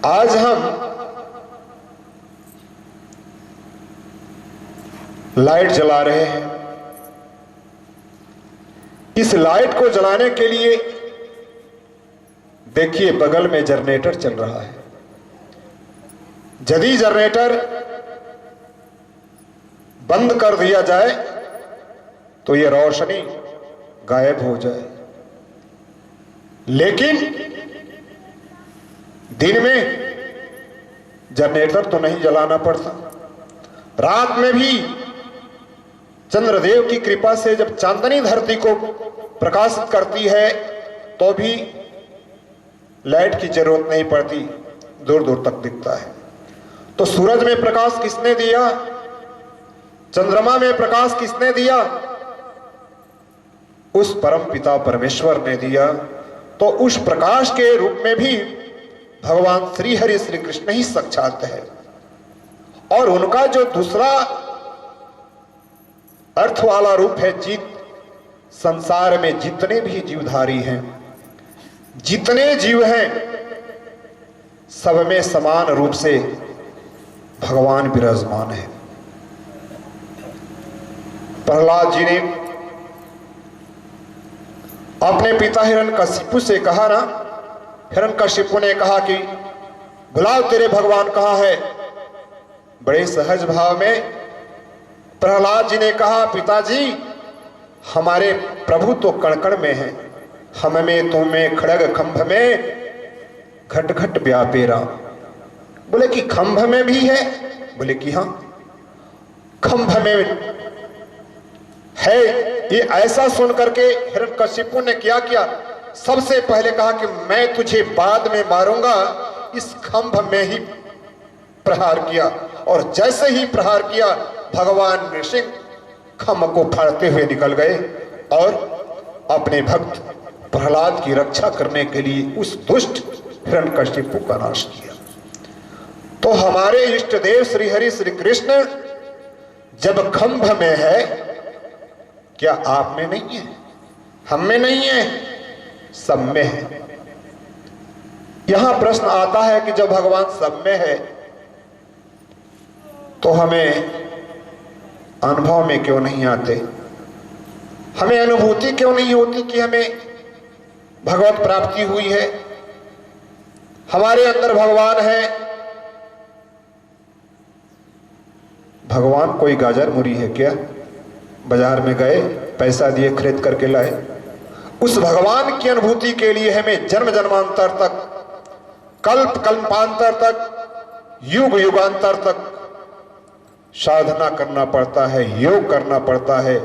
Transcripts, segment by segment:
आज हम लाइट जला रहे हैं। इस लाइट को जलाने के लिए देखिए बगल में जनरेटर चल रहा है। यदि जनरेटर बंद कर दिया जाए तो ये रोशनी गायब हो जाए, लेकिन दिन में जनरेटर तो नहीं जलाना पड़ता। रात में भी चंद्रदेव की कृपा से जब चांदनी धरती को प्रकाशित करती है तो भी लाइट की जरूरत नहीं पड़ती, दूर दूर तक दिखता है। तो सूरज में प्रकाश किसने दिया, चंद्रमा में प्रकाश किसने दिया? उस परम पिता परमेश्वर ने दिया। तो उस प्रकाश के रूप में भी भगवान श्री हरि श्री कृष्ण ही साक्षात है। और उनका जो दूसरा अर्थ वाला रूप है चित, संसार में जितने भी जीवधारी हैं, जितने जीव हैं, सब में समान रूप से भगवान विराजमान है। प्रहलाद जी ने अपने पिता हिरण्यकशिपु से कहा ना, हिरण्यकशिपु ने कहा कि बुलाओ तेरे भगवान कहाँ है। बड़े सहज भाव में प्रहलाद जी ने कहा, पिताजी हमारे प्रभु तो कण-कण में हैं, हम में तुम में खड़ग खंभ में घट घट व्यापे राम। बोले कि खंभ में भी है? बोले कि हाँ, खंभ में है। ये ऐसा सुन करके हिरण्यकशिपु ने क्या किया, सबसे पहले कहा कि मैं तुझे बाद में मारूंगा। इस खंभ में ही प्रहार किया, और जैसे ही प्रहार किया भगवान नृसिंह खंभ को फाड़ते हुए निकल गए और अपने भक्त प्रहलाद की रक्षा करने के लिए उस दुष्ट हिरण्यकशिपु का नाश किया। तो हमारे इष्ट देव श्री हरि श्री कृष्ण जब खंभ में है, क्या आप में नहीं है, हम में नहीं है, सब में है। यहां प्रश्न आता है कि जब भगवान सब में है तो हमें अनुभव में क्यों नहीं आते, हमें अनुभूति क्यों नहीं होती कि हमें भगवत प्राप्ति हुई है, हमारे अंदर भगवान है। भगवान कोई गाजर मुरी है क्या? बाजार में गए, पैसा दिए, खरीद करके लाए। उस भगवान की अनुभूति के लिए हमें जन्म जन्मांतर तक, कल्प कल्पांतर तक, युग युगांतर तक साधना करना पड़ता है, योग करना पड़ता है।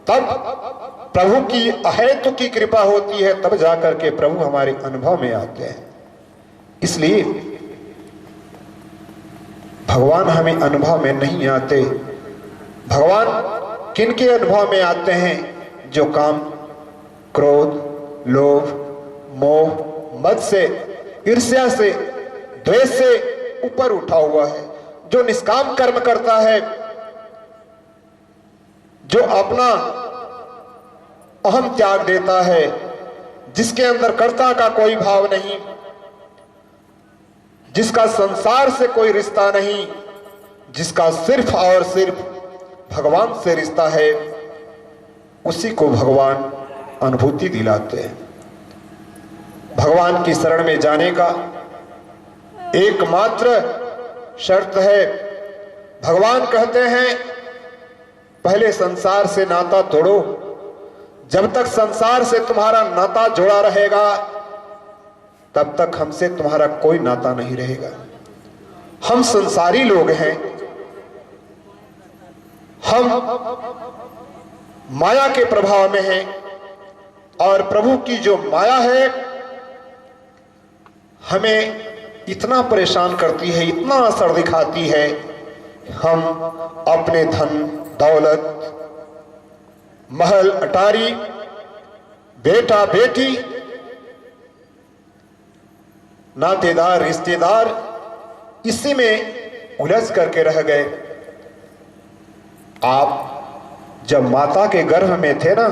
तब प्रभु की अहेतु की कृपा होती है, तब जाकर के प्रभु हमारे अनुभव में आते हैं। इसलिए भगवान हमें अनुभव में नहीं आते। भगवान किनके अनुभव में आते हैं? जो काम, क्रोध, लोभ, मोह, मद से, ईर्ष्या से, द्वेष से ऊपर उठा हुआ है, जो निष्काम कर्म करता है, जो अपना अहम त्याग देता है, जिसके अंदर कर्ता का कोई भाव नहीं, जिसका संसार से कोई रिश्ता नहीं, जिसका सिर्फ और सिर्फ भगवान से रिश्ता है, उसी को भगवान अनुभूति दिलाते हैं। भगवान की शरण में जाने का एकमात्र शर्त है, भगवान कहते हैं पहले संसार से नाता तोड़ो। जब तक संसार से तुम्हारा नाता जोड़ा रहेगा तब तक हमसे तुम्हारा कोई नाता नहीं रहेगा। हम संसारी लोग हैं, हम माया के प्रभाव में हैं, और प्रभु की जो माया है हमें इतना परेशान करती है, इतना असर दिखाती है। हम अपने धन दौलत, महल अटारी, बेटा बेटी, नातेदार रिश्तेदार, इसी में उलझ करके रह गए। आप जब माता के गर्भ में थे ना,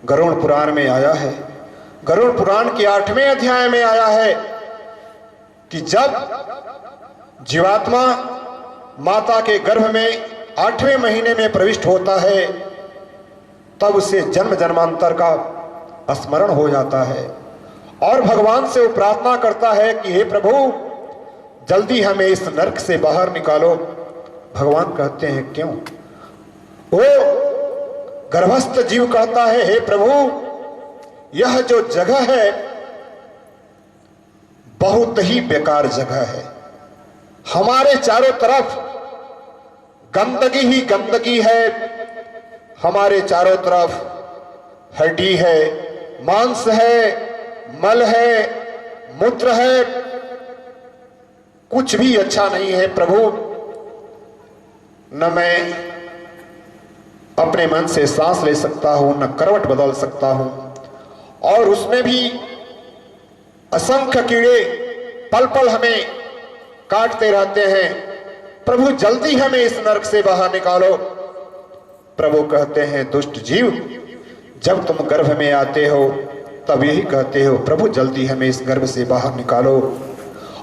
गरुड़ पुराण में आया है, गरुड़ पुराण के 8वें अध्याय में आया है कि जब जीवात्मा माता के गर्भ में 8वें महीने में प्रविष्ट होता है तब उसे जन्म जन्मांतर का स्मरण हो जाता है और भगवान से वो प्रार्थना करता है कि हे प्रभु जल्दी हमें इस नरक से बाहर निकालो। भगवान कहते हैं क्यों? वो गर्भस्थ जीव कहता है हे प्रभु यह जो जगह है बहुत ही बेकार जगह है, हमारे चारों तरफ गंदगी ही गंदगी है, हमारे चारों तरफ हड्डी है, मांस है, मल है, मूत्र है, कुछ भी अच्छा नहीं है प्रभु। न मैं अपने मन से सांस ले सकता हूं, न करवट बदल सकता हूं, और उसमें भी असंख्य कीड़े पल पल हमें काटते रहते हैं। प्रभु जल्दी हमें इस नरक से बाहर निकालो। प्रभु कहते हैं दुष्ट जीव, जब तुम गर्भ में आते हो तब यही कहते हो प्रभु जल्दी हमें इस गर्भ से बाहर निकालो,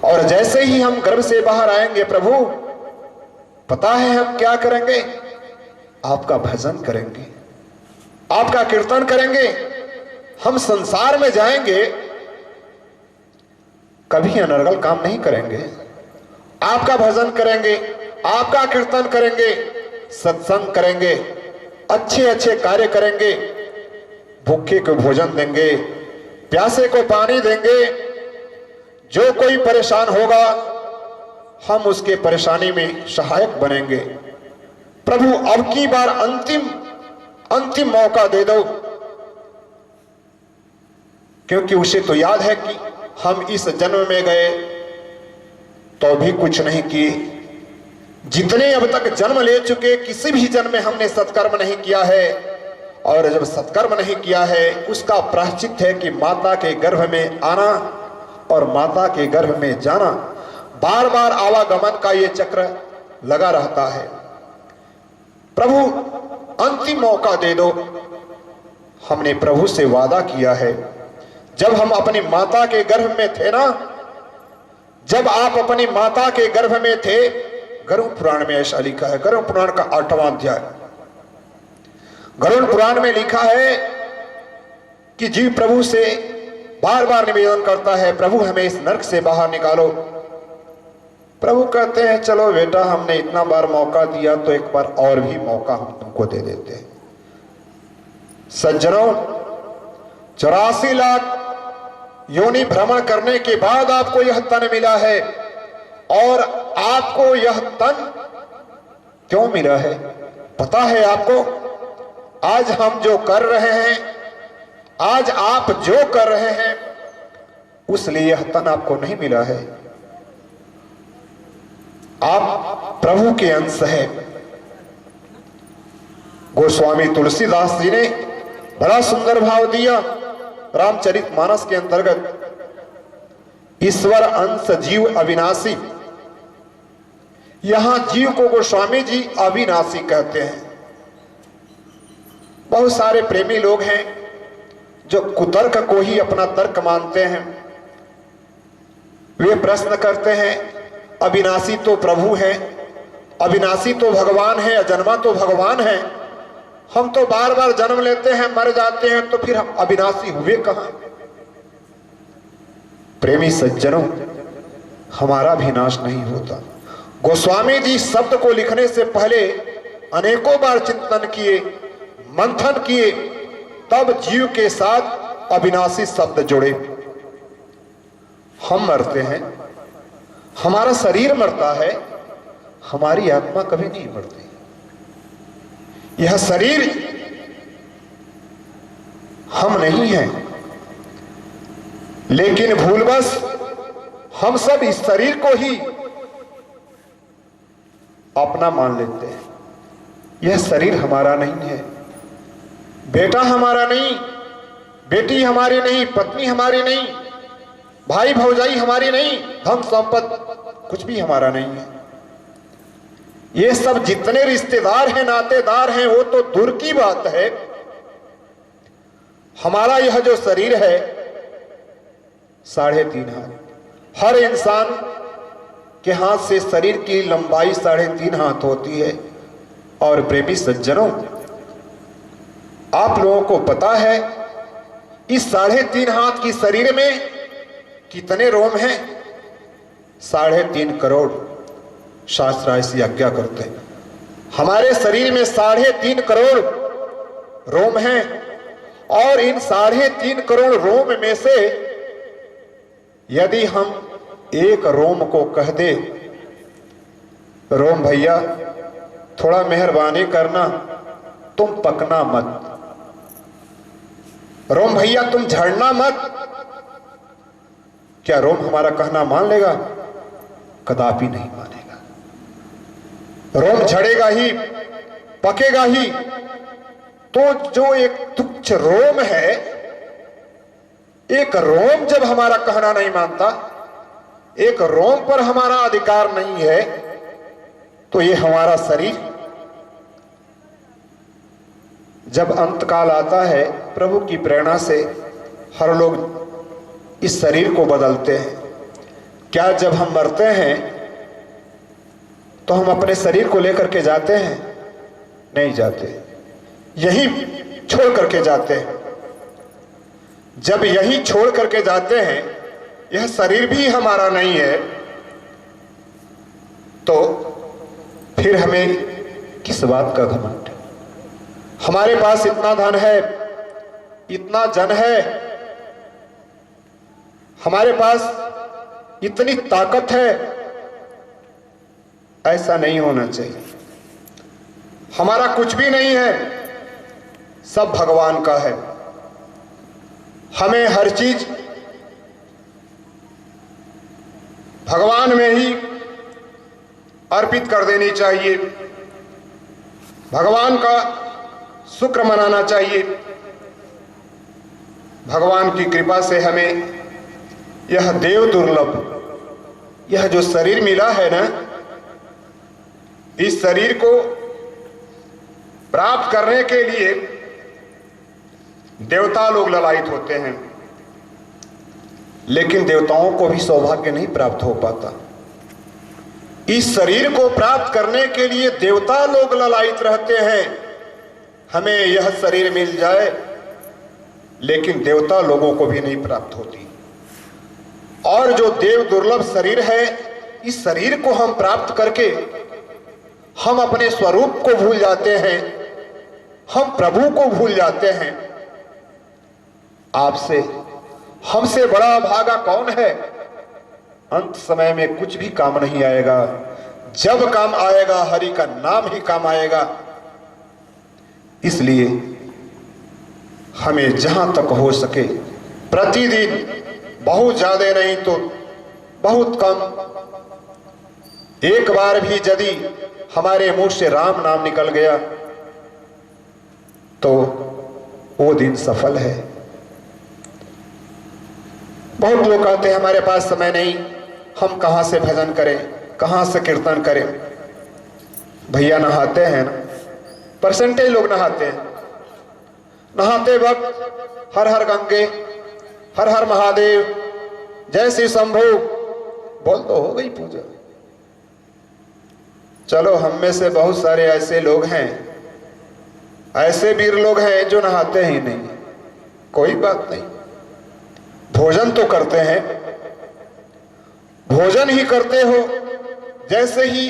और जैसे ही हम गर्भ से बाहर आएंगे प्रभु पता है हम क्या करेंगे? आपका भजन करेंगे, आपका कीर्तन करेंगे, हम संसार में जाएंगे, कभी अनर्गल काम नहीं करेंगे, आपका भजन करेंगे, आपका कीर्तन करेंगे, सत्संग करेंगे, अच्छे अच्छे कार्य करेंगे, भूखे को भोजन देंगे, प्यासे को पानी देंगे, जो कोई परेशान होगा हम उसके परेशानी में सहायक बनेंगे। प्रभु अब की बार अंतिम मौका दे दो, क्योंकि उसे तो याद है कि हम इस जन्म में गए तो भी कुछ नहीं किए, जितने अब तक जन्म ले चुके किसी भी जन्म में हमने सत्कर्म नहीं किया है, और जब सत्कर्म नहीं किया है उसका प्रायश्चित है कि माता के गर्भ में आना और माता के गर्भ में जाना, बार बार आवागमन का ये चक्र लगा रहता है। प्रभु अंतिम मौका दे दो। हमने प्रभु से वादा किया है, जब हम अपनी माता के गर्भ में थे ना, जब आप अपनी माता के गर्भ में थे, गरुड़ पुराण में ऐसा लिखा है, गरुड़ पुराण का 8वां अध्याय, गरुड़ पुराण में लिखा है कि जीव प्रभु से बार बार निवेदन करता है प्रभु हमें इस नरक से बाहर निकालो। प्रभु कहते हैं चलो बेटा हमने इतना बार मौका दिया तो एक बार और भी मौका हम तुमको दे देते हैं। सज्जनों 84 लाख योनि भ्रमण करने के बाद आपको यह तन मिला है, और आपको यह तन क्यों मिला है पता है आपको? आज हम जो कर रहे हैं, आज आप जो कर रहे हैं उसलिए यह तन आपको नहीं मिला है। आप प्रभु के अंश है। गोस्वामी तुलसीदास जी ने बड़ा सुंदर भाव दिया रामचरितमानस के अंतर्गत, ईश्वर अंश जीव अविनाशी। यहां जीव को गोस्वामी जी अविनाशी कहते हैं। बहुत सारे प्रेमी लोग हैं जो कुतर्क को ही अपना तर्क मानते हैं। वे प्रश्न करते हैं अविनाशी तो प्रभु है, अविनाशी तो भगवान है, अजन्मा तो भगवान है, हम तो बार बार जन्म लेते हैं मर जाते हैं, तो फिर हम अविनाशी हुए कहां? प्रेमी सज्जनों, हमारा भी नाश नहीं होता। गोस्वामी जी शब्द को लिखने से पहले अनेकों बार चिंतन किए, मंथन किए, तब जीव के साथ अविनाशी शब्द जोड़े। हम मरते हैं, हमारा शरीर मरता है, हमारी आत्मा कभी नहीं मरती। यह शरीर हम नहीं हैं, लेकिन भूलवश हम सब इस शरीर को ही अपना मान लेते हैं। यह शरीर हमारा नहीं है, बेटा हमारा नहीं, बेटी हमारी नहीं, पत्नी हमारी नहीं, भाई भौजाई हमारी नहीं, धन संपत्ति कुछ भी हमारा नहीं है। ये सब जितने रिश्तेदार हैं, नातेदार हैं, वो तो दूर की बात है। हमारा यह जो शरीर है 3.5 हाथ, हर इंसान के हाथ से शरीर की लंबाई 3.5 हाथ होती है। और प्रेमी सज्जनों, आप लोगों को पता है इस 3.5 हाथ की शरीर में कितने रोम हैं? 3.5 करोड़। शास्त्र ऐसी आज्ञा करते हैं। हमारे शरीर में 3.5 करोड़ रोम हैं और इन 3.5 करोड़ रोम में से यदि हम एक रोम को कह दे, रोम भैया थोड़ा मेहरबानी करना, तुम पकना मत, रोम भैया तुम झड़ना मत, क्या रोम हमारा कहना मान लेगा? कदापि नहीं मानेगा। रोम झड़ेगा ही, पकेगा ही। तो जो एक तुच्छ रोम है, एक रोम जब हमारा कहना नहीं मानता, एक रोम पर हमारा अधिकार नहीं है, तो ये हमारा शरीर जब अंतकाल आता है, प्रभु की प्रेरणा से हर लोग इस शरीर को बदलते हैं। क्या जब हम मरते हैं तो हम अपने शरीर को लेकर के जाते हैं? नहीं जाते, यही छोड़ करके जाते हैं। जब यही छोड़ करके जाते हैं, यह शरीर भी हमारा नहीं है, तो फिर हमें किस बात का घमंड? हमारे पास इतना धन है, इतना जन है, हमारे पास इतनी ताकत है, ऐसा नहीं होना चाहिए। हमारा कुछ भी नहीं है, सब भगवान का है। हमें हर चीज भगवान में ही अर्पित कर देनी चाहिए। भगवान का शुक्र मनाना चाहिए। भगवान की कृपा से हमें यह देव दुर्लभ, यह जो शरीर मिला है ना, इस शरीर को प्राप्त करने के लिए देवता लोग ललायित होते हैं, लेकिन देवताओं को भी सौभाग्य नहीं प्राप्त हो पाता। इस शरीर को प्राप्त करने के लिए देवता लोग ललायित रहते हैं, हमें यह शरीर मिल जाए, लेकिन देवता लोगों को भी नहीं प्राप्त होती। और जो देव दुर्लभ शरीर है, इस शरीर को हम प्राप्त करके हम अपने स्वरूप को भूल जाते हैं, हम प्रभु को भूल जाते हैं। आपसे हमसे बड़ा भागा कौन है? अंत समय में कुछ भी काम नहीं आएगा। जब काम आएगा, हरि का नाम ही काम आएगा। इसलिए हमें जहां तक हो सके प्रतिदिन, बहुत ज्यादा नहीं तो बहुत कम, एक बार भी यदि हमारे मुंह से राम नाम निकल गया तो वो दिन सफल है। बहुत लोग कहते हैं हमारे पास समय नहीं, हम कहां से भजन करें, कहां से कीर्तन करें। भैया नहाते हैं ना, परसेंटेज लोग नहाते हैं। नहाते वक्त हर हर गंगे, हर हर महादेव, जय श्री शंभु बोल तो हो गई पूजा। चलो, हम में से बहुत सारे ऐसे लोग हैं, ऐसे वीर लोग हैं जो नहाते ही नहीं। कोई बात नहीं, भोजन तो करते हैं। भोजन ही करते हो। जैसे ही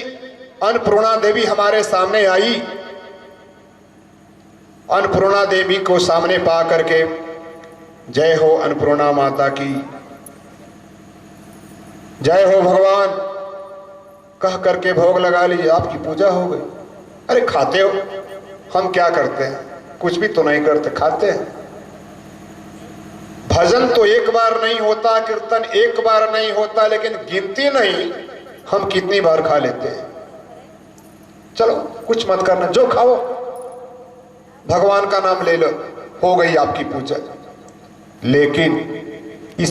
अन्नपूर्णा देवी हमारे सामने आई, अन्नपूर्णा देवी को सामने पा करके जय हो अन्नपूर्णा माता की, जय हो भगवान कह करके भोग लगा लीजिए, आपकी पूजा हो गई। अरे खाते हो, हम क्या करते हैं? कुछ भी तो नहीं करते, खाते हैं। भजन तो एक बार नहीं होता, कीर्तन एक बार नहीं होता, लेकिन गिनती नहीं हम कितनी बार खा लेते हैं। चलो कुछ मत करना, जो खाओ भगवान का नाम ले लो, हो गई आपकी पूजा। लेकिन